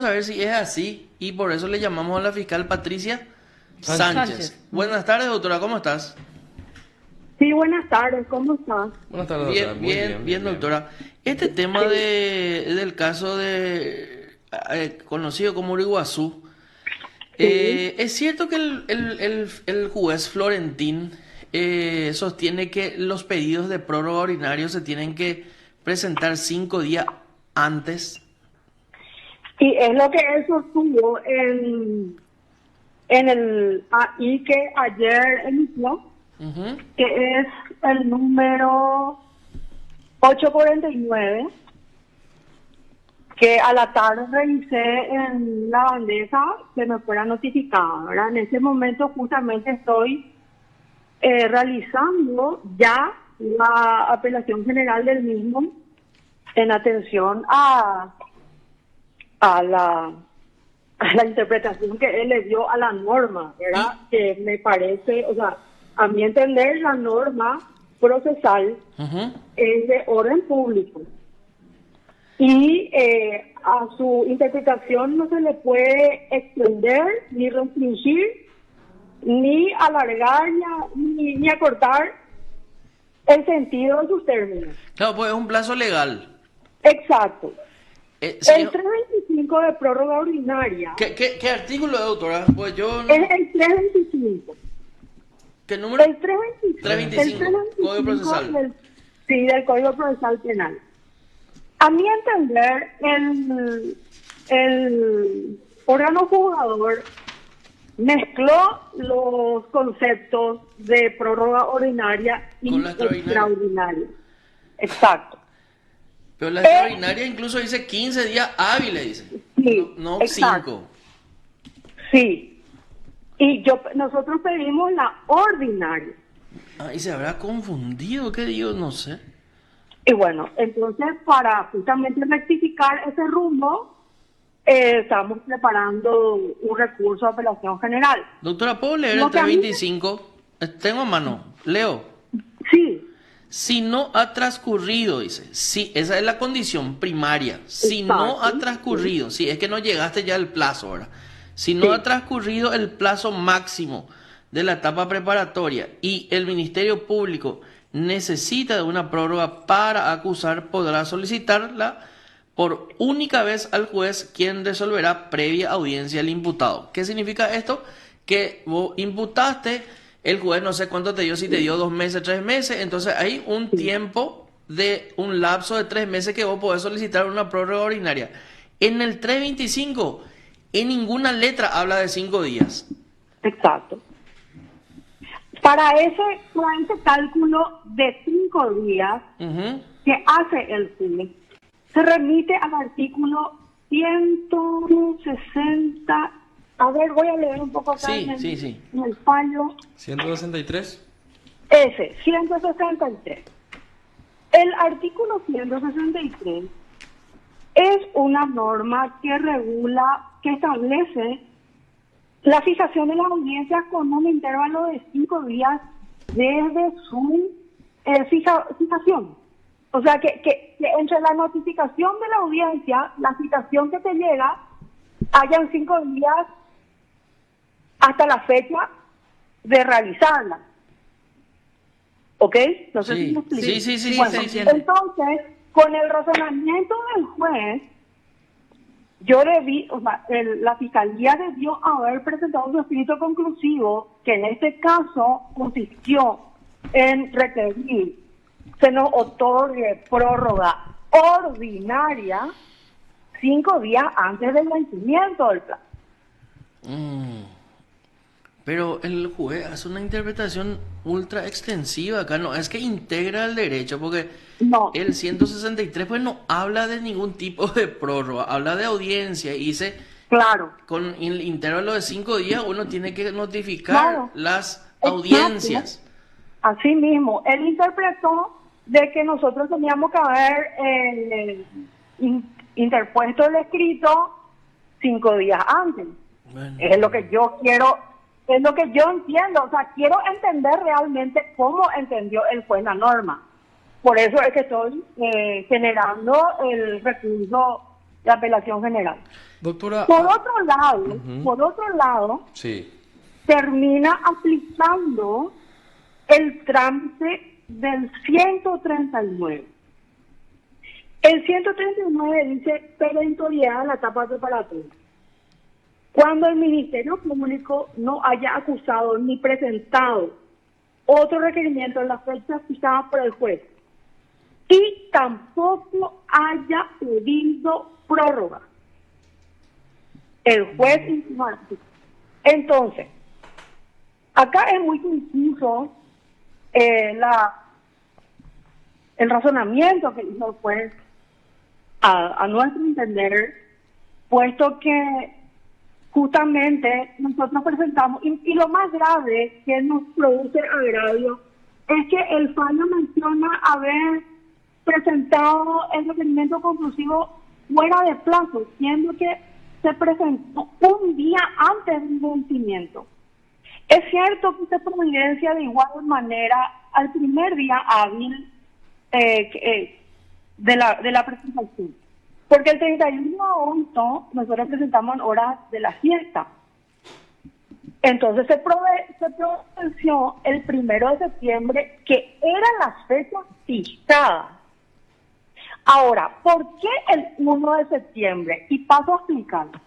A ver si es así y por eso le llamamos a la fiscal Patricia Sánchez. Sánchez. Buenas tardes, doctora, ¿cómo estás? Sí, buenas tardes, ¿cómo estás? Buenas tardes, doctora. Bien, Muy bien, bien. doctora. Este tema del caso de conocido como Uriguazú, Sí. es cierto que el juez Florentín sostiene que los pedidos de prórroga ordinario se tienen que presentar 5 días antes. Y es lo que él sostuvo en el AI que ayer emitió, Ujú. que es el número 849, que a la tarde revisé en la bandeja que me fuera notificada, ¿verdad? En ese momento justamente estoy realizando ya la apelación general del mismo en atención a la, a la interpretación que él le dio a la norma, ¿verdad? Que me parece, o sea, a mi entender, la norma procesal Ujú. es de orden público y a su interpretación no se le puede extender ni restringir ni alargar ni acortar el sentido de sus términos. Claro, pues es un plazo legal. Exacto. El Señor, 325 de prórroga ordinaria ¿qué artículo es, doctora? Pues yo no. es el 325. ¿Qué número? El 325, 325, Código Procesal. del Código Procesal Penal. A mi entender, el órgano juzgador mezcló los conceptos de prórroga ordinaria y Con la extraordinaria. extraordinaria. Exacto. Pero la extraordinaria incluso dice 15 días hábiles, dice. Sí, No exacto. 5. Sí. Y nosotros pedimos la ordinaria. Ah, y se habrá confundido, ¿qué digo? No sé. Y bueno, entonces para justamente rectificar ese rumbo, estamos preparando un recurso de apelación general. Doctora, ¿puedo leer Lo el que a mí 325? Tengo a mano. Leo. Sí, Si no ha transcurrido, dice. Sí, esa es la condición primaria. Si no exacto. ha transcurrido, si es que no llegaste ya al plazo, ¿verdad? Si no Sí. ha transcurrido el plazo máximo de la etapa preparatoria y el Ministerio Público necesita de una prórroga para acusar, podrá solicitarla por única vez al juez, quien resolverá previa audiencia al imputado. ¿Qué significa esto? Que vos imputaste, el juez no sé cuánto te dio, si te dio 2 meses, 3 meses, entonces hay un tiempo de un lapso de 3 meses que vos podés solicitar una prórroga ordinaria. En el 325, en ninguna letra habla de 5 días. Exacto. Para ese cálculo de 5 días Ujú. que hace el juez, se remite al artículo 160. A ver, voy a leer un poco acá Sí, en sí. en el fallo. 163. Ese, 163. El artículo 163 es una norma que regula, que establece la fijación de las audiencias con un intervalo de 5 días desde su fijación. O sea, que entre la notificación de la audiencia, la citación que te llega, hayan 5 días hasta la fecha de realizarla. ¿Ok? No sé si me explico. Sí, Bueno, sí, sí. entonces, con el razonamiento del juez, la fiscalía debió haber presentado un escrito conclusivo que en este caso consistió en requerir se nos otorgue prórroga ordinaria 5 días antes del vencimiento del plazo. Pero el juez hace una interpretación ultra extensiva acá, no es que integra el derecho, porque No, el 163 pues no habla de ningún tipo de prórroga, habla de audiencia y dice, claro, con el intervalo de 5 días uno tiene que notificar claro, las exacto. audiencias. Así mismo, él interpretó de que nosotros teníamos que haber interpuesto el escrito 5 días antes. Bueno, Es lo que yo quiero, es lo que yo entiendo. O sea, quiero entender realmente cómo entendió el juez la norma. Por eso es que estoy generando el recurso de apelación general. Doctora. Por otro lado, Sí. termina aplicando el trámite del 139. El 139 dice perentoriedad de la etapa preparatoria. Cuando el Ministerio Público no haya acusado ni presentado otro requerimiento en la fecha fijada por el juez y tampoco haya pedido prórroga, el juez informa. Entonces, acá es muy confuso el razonamiento que hizo el juez a nuestro entender, puesto que justamente nosotros presentamos, y lo más grave que nos produce agravio es que el fallo menciona haber presentado el requerimiento conclusivo fuera de plazo, siendo que se presentó un día antes del vencimiento. Es cierto que se providencia de igual manera al primer día hábil de la presentación, porque el 31 de agosto nosotros presentamos en horas de la fiesta. Entonces se pronunció el 1 de septiembre, que era la fecha fijada. Ahora, ¿por qué el 1 de septiembre? Y paso a explicarlo.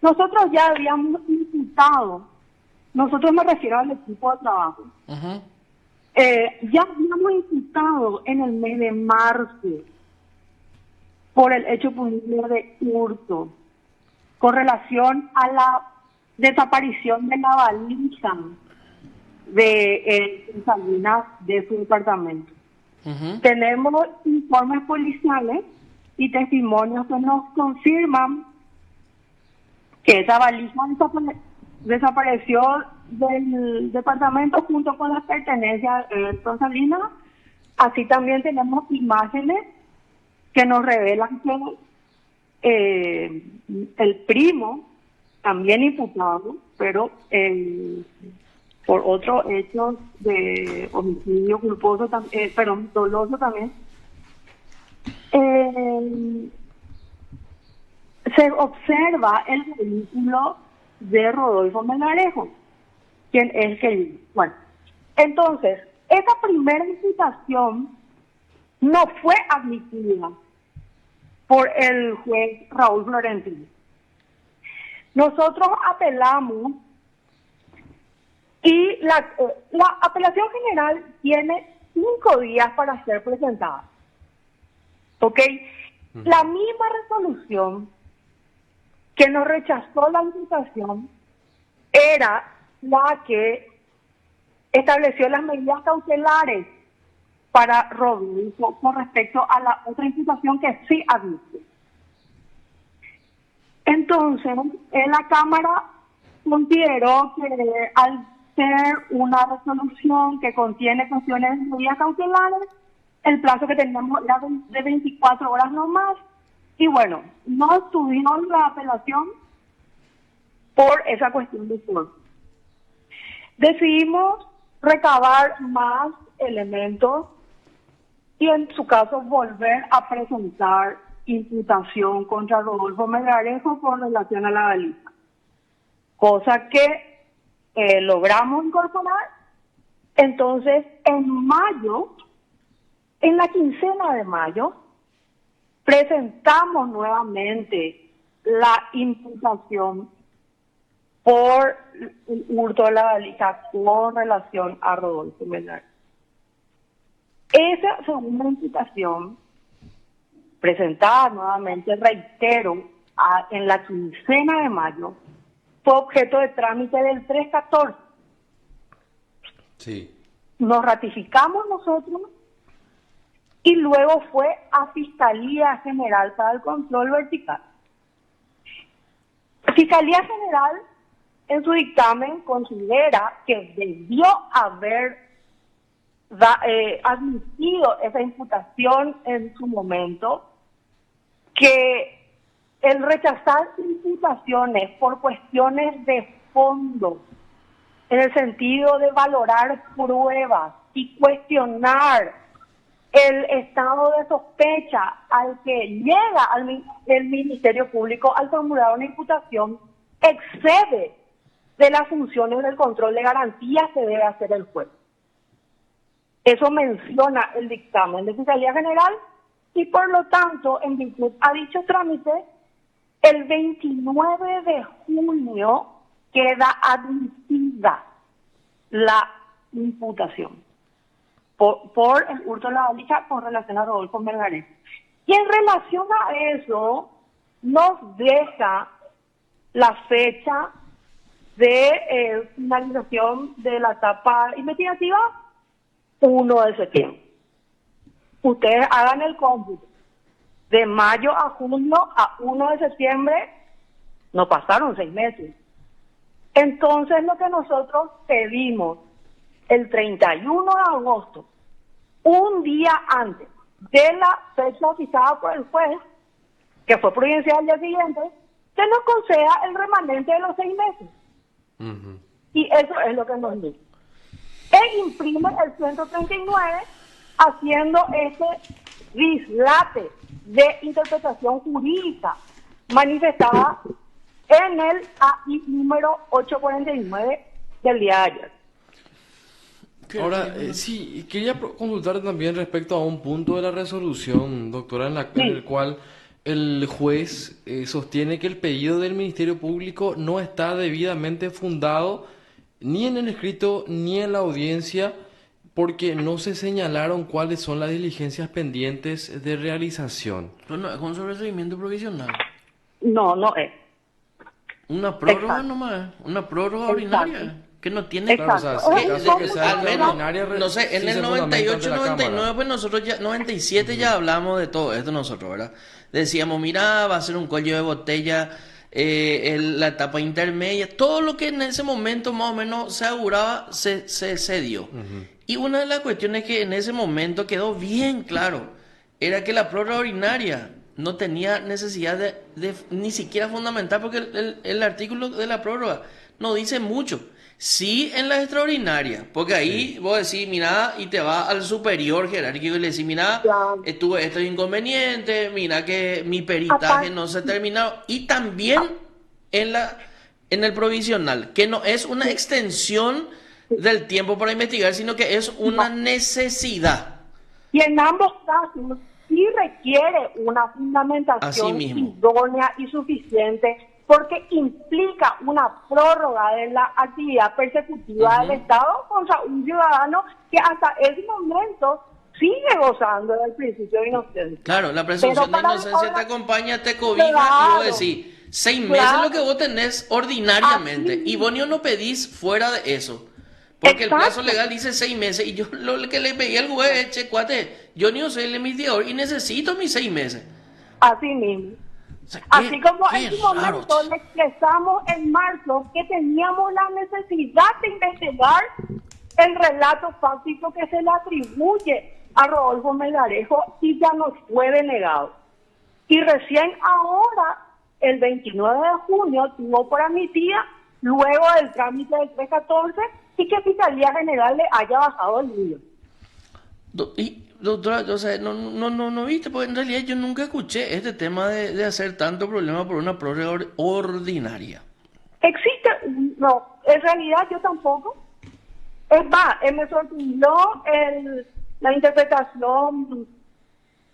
Nosotros ya habíamos imputado, nosotros me refiero al equipo de trabajo, ya habíamos imputado en el mes de marzo por el hecho punible de hurto con relación a la desaparición de la valija de Salinas de su departamento. Tenemos informes policiales y testimonios que nos confirman que esa valija desapareció del departamento junto con las pertenencias de Salinas. Así también tenemos imágenes que nos revelan que el primo, también imputado, pero por otros hechos de homicidio culposo, doloso también, se observa el vehículo de Rodolfo Melgarejo, quien es que... Bueno, entonces, esa primera imputación no fue admitida por el juez Raúl Florentino. Nosotros apelamos y la apelación general tiene 5 días para ser presentada. ¿Ok? La misma resolución que nos rechazó la imputación era la que estableció las medidas cautelares para Rodolfo con respecto a la otra imputación que sí admite. Entonces, la Cámara consideró que al ser una resolución que contiene cuestiones de medidas cautelares, el plazo que teníamos era de 24 horas no más. Y bueno, no estuvimos la apelación por esa cuestión de forma. Decidimos recabar más elementos y en su caso volver a presentar imputación contra Rodolfo Melgarejo con relación a la valija. Cosa que logramos incorporar. Entonces, en mayo, en la quincena de mayo, presentamos nuevamente la imputación por el hurto de la valija con relación a Rodolfo Melgarejo. Esa segunda imputación, presentada nuevamente, reitero, en la quincena de mayo, fue objeto de trámite del 314. Sí. Nos ratificamos nosotros y luego fue a Fiscalía General para el Control Vertical. Fiscalía General, en su dictamen, considera que debió haber admitido esa imputación en su momento, que el rechazar imputaciones por cuestiones de fondo, en el sentido de valorar pruebas y cuestionar el estado de sospecha al que llega el Ministerio Público al formular una imputación excede de las funciones del control de garantías que debe hacer el juez. Eso menciona el dictamen de Fiscalía General y por lo tanto, en virtud a dicho trámite, el 29 de junio queda admitida la imputación por el hurto de la valija con relación a Rodolfo Melgarejo. Y en relación a eso, nos deja la fecha de finalización de la etapa investigativa, 1 de septiembre. Ustedes hagan el cómputo. De mayo a junio a 1 de septiembre, no pasaron 6 meses. Entonces, lo que nosotros pedimos el 31 de agosto, un día antes de la fecha fijada por el juez, que fue prudencial al día siguiente, se nos conceda el remanente de los 6 meses. Y eso es lo que nos dice. E imprime el 139 haciendo ese dislate de interpretación jurídica manifestada en el AI número 849 del día de ayer. Ahora, sí, quería consultar también respecto a un punto de la resolución, doctora, en el cual el juez sostiene que el pedido del Ministerio Público no está debidamente fundado ni en el escrito ni en la audiencia porque no se señalaron cuáles son las diligencias pendientes de realización. Bueno, es un sobreseimiento provisional. No, no es. Una prórroga Exacto. nomás, una prórroga Exacto. ordinaria, que no tiene... Claro, o sea, Exacto. en caso que sea al menos, extraordinaria, no sé, en sí el se fundamenta ante 98, la 99, Cámara. pues nosotros ya, 97 ya hablamos de todo esto nosotros, ¿verdad? Decíamos, mira, va a ser un cuello de botella, la etapa intermedia, todo lo que en ese momento más o menos se auguraba, se dio. Y una de las cuestiones que en ese momento quedó bien claro, era que la prórroga ordinaria no tenía necesidad de ni siquiera fundamental, porque el artículo de la prórroga no dice mucho. Sí en la extraordinaria, porque ahí vos decís, mira, y te va al superior jerárquico y le decís, mira, Claro. tuve estos inconvenientes, mira que mi peritaje Aparte- no se terminó. Y también en el provisional, que no es una extensión del tiempo para investigar, sino que es una necesidad. Y en ambos casos sí requiere una Así fundamentación mismo. idónea y suficiente porque implica una prórroga de la actividad persecutiva del Estado contra un ciudadano que hasta ese momento sigue gozando del principio de inocencia. Claro, la presunción de Pero para inocencia ahora- te acompaña, te cobija y Claro. vos decís, 6 meses Claro. lo que vos tenés ordinariamente. Así Y vos ni no pedís fuera de eso. Porque el Exacto. plazo legal dice 6 meses. Y yo lo que le pedí al juez, che, cuate, yo ni soy el emitigador y necesito mis 6 meses. Así mismo. O sea, Así como qué en su raro, momento le expresamos en marzo que teníamos la necesidad de investigar el relato fáctico que se le atribuye a Rodolfo Melgarejo y ya nos fue denegado. Y recién ahora, el 29 de junio, tuvo por admitida, luego del trámite del 314, y que Fiscalía General le haya bajado el lío. Doctora, o sea, no viste, porque en realidad yo nunca escuché este tema de hacer tanto problema por una prórroga ordinaria. Existe, no, en realidad yo tampoco. Es más, me sorprendió la interpretación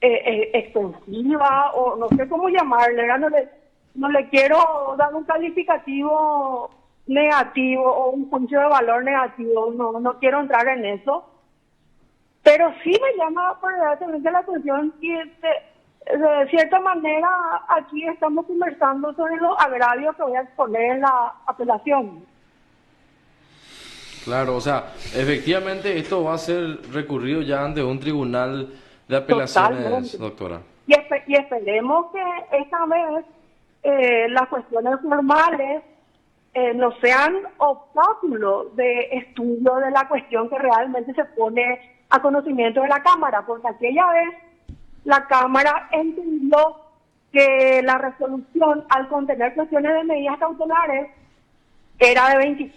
extensiva, o no sé cómo llamarle, ¿verdad? No le quiero dar un calificativo negativo o un juicio de valor negativo, no quiero entrar en eso. Pero sí me llama poderosamente la atención y de cierta manera aquí estamos conversando sobre los agravios que voy a exponer en la apelación. Claro, o sea, efectivamente esto va a ser recurrido ya ante un tribunal de apelaciones, Totalmente. doctora. Y esperemos que esta vez las cuestiones formales no sean obstáculos de estudio de la cuestión que realmente se pone a conocimiento de la Cámara, porque aquella vez la Cámara entendió que la resolución, al contener cuestiones de medidas cautelares, era de 20.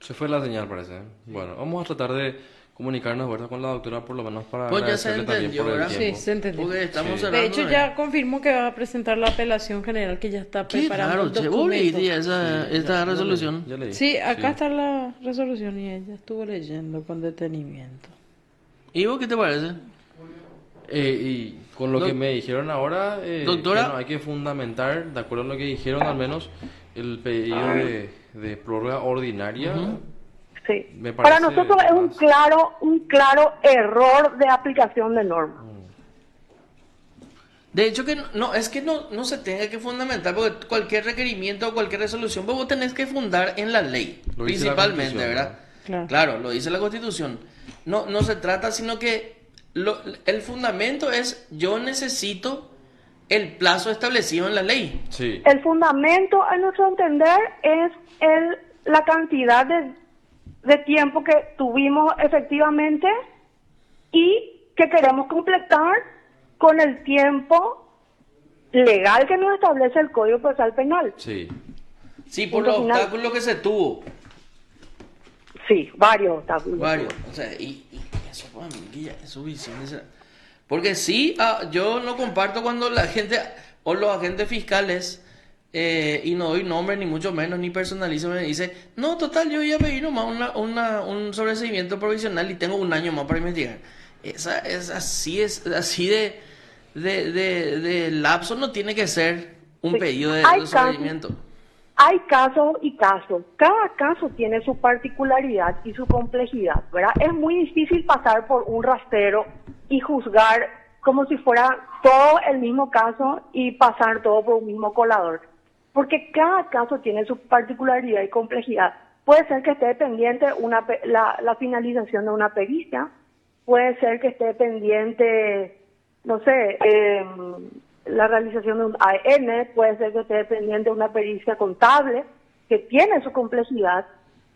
Se fue la señal, parece. Bueno, vamos a tratar de comunicarnos, ¿verdad?, con la doctora, por lo menos para Pues ya se agradecerle también entendió, por el ¿verdad? tiempo. Sí, se entendió. Porque estamos Sí. cerrando. De hecho, ya confirmó que va a presentar la apelación general, que ya está Qué preparando raro, el che. ¿Vos documento. leíste esta Ya resolución? leí, ya leí. Sí, acá Sí. está la resolución y ella estuvo leyendo con detenimiento. ¿Y vos qué te parece? Y con lo Doc- que me dijeron ahora, Doctora. bueno, hay que fundamentar, de acuerdo a lo que dijeron al menos, el pedido de prórroga ordinaria. Sí. Me Para parece nosotros es un claro error de aplicación de norma. De hecho que no, es que no se tenga que fundamentar, porque cualquier requerimiento o cualquier resolución, pues vos tenés que fundar en la ley, Lo dice la principalmente, Constitución, ¿verdad? Claro. Claro, lo dice la Constitución. No se trata, sino que el fundamento es: yo necesito el plazo establecido en la ley. Sí, El fundamento, a nuestro entender, es la cantidad de tiempo que tuvimos efectivamente y que queremos completar con el tiempo legal que nos establece el Código Procesal Penal. sí. Sí, por Punto los final. obstáculos que se tuvo. Sí, varios obstáculos. Varios. O sea, y eso para mí que ya es suficiente. Porque sí, yo no comparto cuando la gente o los agentes fiscales, y no doy nombre ni mucho menos, ni personalizo, me dice: no, total, yo voy a pedir nomás un sobreseimiento provisional y tengo un año más para investigar. Es así de lapso, no tiene que ser un Sí. pedido de Hay sobreseimiento. Hay casos y casos. Cada caso tiene su particularidad y su complejidad, ¿verdad? Es muy difícil pasar por un rastrero y juzgar como si fuera todo el mismo caso y pasar todo por un mismo colador. Porque cada caso tiene su particularidad y complejidad. Puede ser que esté pendiente la finalización de una pericia, puede ser que esté pendiente, no sé, la realización de un AEN, puede ser que esté pendiente una pericia contable, que tiene su complejidad.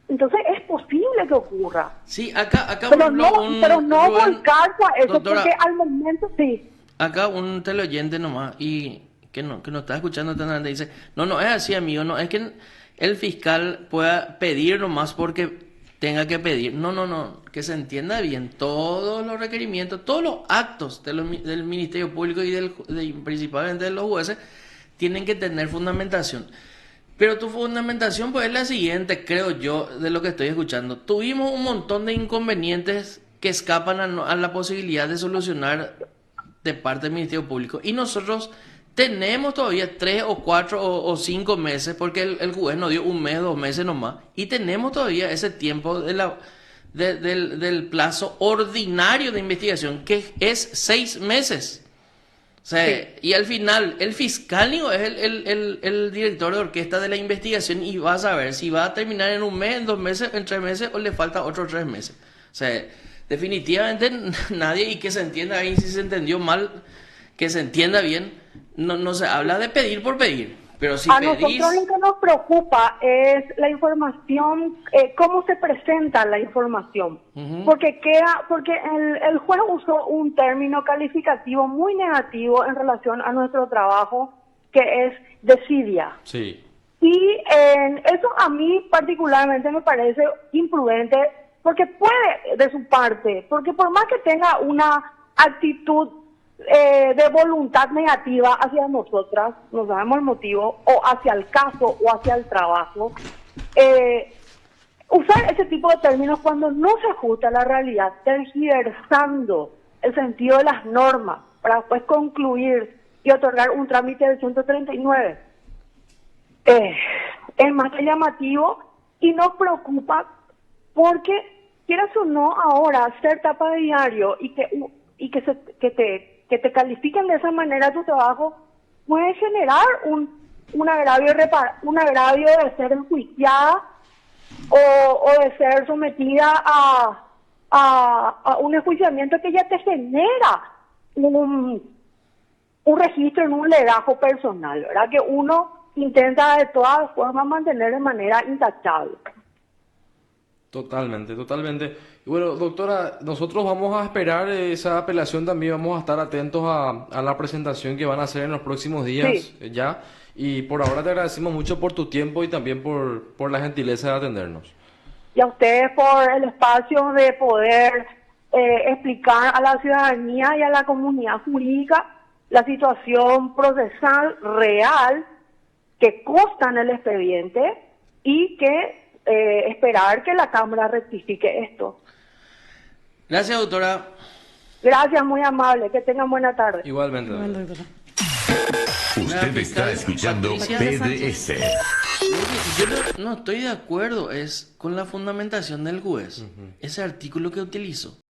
Entonces es posible que ocurra. Sí, acá Pero por ejemplo, pero no Rubén, volcarse a eso, doctora, porque al momento sí. acá un teleoyente nomás y que no está escuchando tan grande dice: no es así, amigo, no es que el fiscal pueda pedir nomás porque tenga que pedir. No, que se entienda bien: todos los requerimientos, todos los actos del Ministerio Público y principalmente de los jueces tienen que tener fundamentación. Pero tu fundamentación pues es la siguiente, creo yo, de lo que estoy escuchando. Tuvimos un montón de inconvenientes que escapan a la posibilidad de solucionar de parte del Ministerio Público. Y nosotros tenemos todavía 3 o 4 o 5 meses, porque el juez nos dio 1 mes, 2 meses nomás. Y tenemos todavía ese tiempo del plazo ordinario de investigación, que es 6 meses. O sea, Sí. y al final, el fiscal es el director de orquesta de la investigación y va a saber si va a terminar en 1 mes, en 2 meses, en 3 meses o le falta otros 3 meses. O sea, definitivamente nadie, y que se entienda ahí, si se entendió mal, que se entienda bien, no se habla de pedir por pedir. Pero si A pedís... nosotros lo que nos preocupa es la información, cómo se presenta la información. Ujú. Porque el juez usó un término calificativo muy negativo en relación a nuestro trabajo, que es desidia. Sí, Y eso a mí particularmente me parece imprudente, porque puede de su parte, porque por más que tenga una actitud de voluntad negativa hacia nosotras, no sabemos el motivo, o hacia el caso o hacia el trabajo, usar ese tipo de términos cuando no se ajusta a la realidad, tergiversando el sentido de las normas para después concluir y otorgar un trámite de 139, es más que llamativo y nos preocupa porque, quieras o no, ahora ser tapa de diario y que te califiquen de esa manera tu trabajo puede generar un agravio de ser enjuiciada o de ser sometida a un enjuiciamiento que ya te genera un registro en un legajo personal, ¿verdad? Que uno intenta de todas formas mantener de manera intachable. totalmente, totalmente. Y bueno, doctora, nosotros vamos a esperar esa apelación también, vamos a estar atentos a la presentación que van a hacer en los próximos días Sí. ya. Y por ahora te agradecemos mucho por tu tiempo y también por la gentileza de atendernos. y a ustedes por el espacio de poder explicar a la ciudadanía y a la comunidad jurídica la situación procesal real que consta en el expediente y que esperar que la Cámara rectifique esto. Gracias, doctora. Gracias, muy amable. Que tengan buena tarde. Igualmente. Igual, doctora. Usted está escuchando Patricia PDS. Yo no estoy de acuerdo es con la fundamentación del juez. Ese artículo que utilizó.